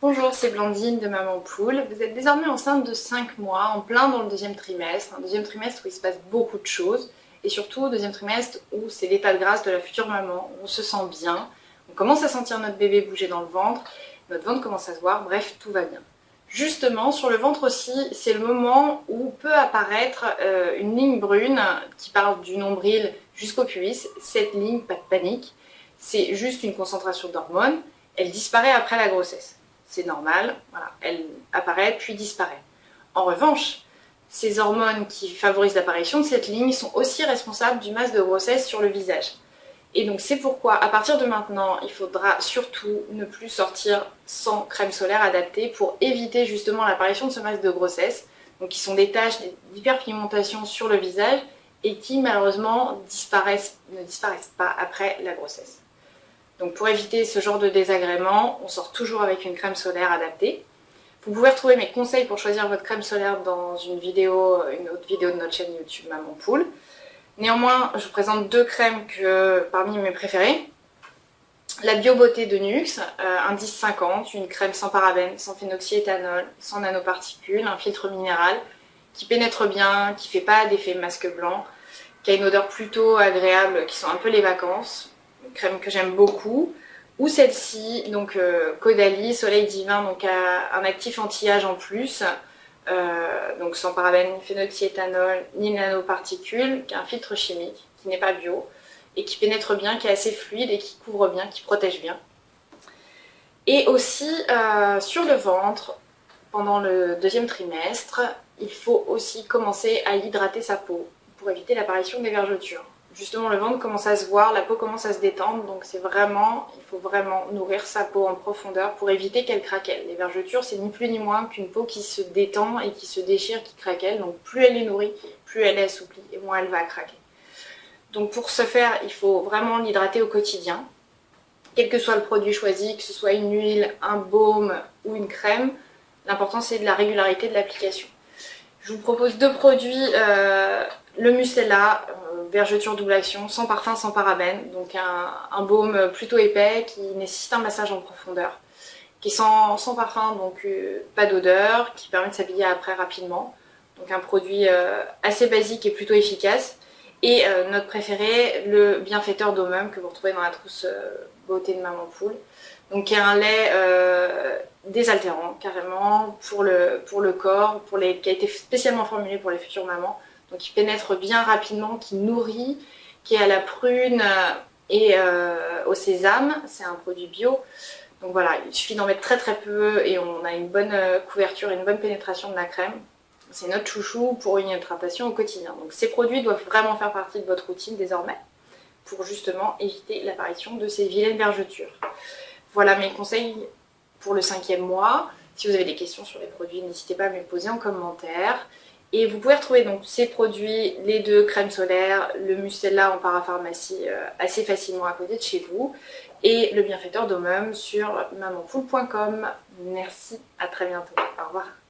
Bonjour, c'est Blandine de Maman Poule. Vous êtes désormais enceinte de 5 mois, en plein dans le deuxième trimestre. Un deuxième trimestre où il se passe beaucoup de choses. Et surtout, deuxième trimestre où c'est l'état de grâce de la future maman, où on se sent bien. On commence à sentir notre bébé bouger dans le ventre. Notre ventre commence à se voir, bref, tout va bien. Justement, sur le ventre aussi, c'est le moment où peut apparaître une ligne brune qui part du nombril jusqu'au pubis. Cette ligne, pas de panique, c'est juste une concentration d'hormones. Elle disparaît après la grossesse. C'est normal, voilà, elle apparaît puis disparaît. En revanche, ces hormones qui favorisent l'apparition de cette ligne sont aussi responsables du masque de grossesse sur le visage. Et donc c'est pourquoi, à partir de maintenant, il faudra surtout ne plus sortir sans crème solaire adaptée pour éviter justement l'apparition de ce masque de grossesse, donc qui sont des taches d'hyperpigmentation sur le visage et qui malheureusement ne disparaissent pas après la grossesse. Donc pour éviter ce genre de désagréments, on sort toujours avec une crème solaire adaptée. Vous pouvez retrouver mes conseils pour choisir votre crème solaire dans une autre vidéo de notre chaîne YouTube Maman Poule. Néanmoins, je vous présente deux crèmes parmi mes préférées. La Bio Beauté de Nuxe, indice 50, une crème sans parabènes, sans phénoxyéthanol, sans nanoparticules, un filtre minéral qui pénètre bien, qui ne fait pas d'effet masque blanc, qui a une odeur plutôt agréable, qui sent un peu les vacances. Une crème que j'aime beaucoup. Ou celle-ci, donc Caudalie Soleil Divin, donc un actif anti-âge en plus. Donc sans parabènes, ni phénoxyéthanol, ni nanoparticules, qui a un filtre chimique, qui n'est pas bio, et qui pénètre bien, qui est assez fluide et qui couvre bien, qui protège bien. Et aussi sur le ventre, pendant le deuxième trimestre, il faut aussi commencer à hydrater sa peau pour éviter l'apparition des vergetures. Justement, le ventre commence à se voir, la peau commence à se détendre, donc il faut vraiment nourrir sa peau en profondeur pour éviter qu'elle craquelle. Les vergetures, c'est ni plus ni moins qu'une peau qui se détend et qui se déchire, qui craquelle, donc plus elle est nourrie, plus elle est assouplie et moins elle va craquer. Donc pour ce faire, il faut vraiment l'hydrater au quotidien, quel que soit le produit choisi, que ce soit une huile, un baume ou une crème, l'important c'est de la régularité de l'application. Je vous propose deux produits, le Mucella, vergeture double action, sans parfum, sans parabènes, donc un baume plutôt épais qui nécessite un massage en profondeur, qui est sans parfum, donc pas d'odeur, qui permet de s'habiller après rapidement, donc un produit assez basique et plutôt efficace. Et notre préféré, le bienfaiteur d'Omum, que vous retrouvez dans la trousse beauté de Maman Poule, donc qui est un lait désaltérant carrément pour le corps, qui a été spécialement formulé pour les futures mamans, donc qui pénètre bien rapidement, qui nourrit, qui est à la prune et au sésame. C'est un produit bio, donc voilà, il suffit d'en mettre très très peu et on a une bonne couverture et une bonne pénétration de la crème. C'est notre chouchou pour une hydratation au quotidien. Donc ces produits doivent vraiment faire partie de votre routine désormais pour justement éviter l'apparition de ces vilaines vergetures. Voilà mes conseils pour le 5e mois. Si vous avez des questions sur les produits, n'hésitez pas à me les poser en commentaire. Et vous pouvez retrouver donc ces produits, les deux crèmes solaires, le Mucella en parapharmacie assez facilement à côté de chez vous et le bienfaiteur d'Omum sur mamanpoule.com. Merci, à très bientôt. Au revoir.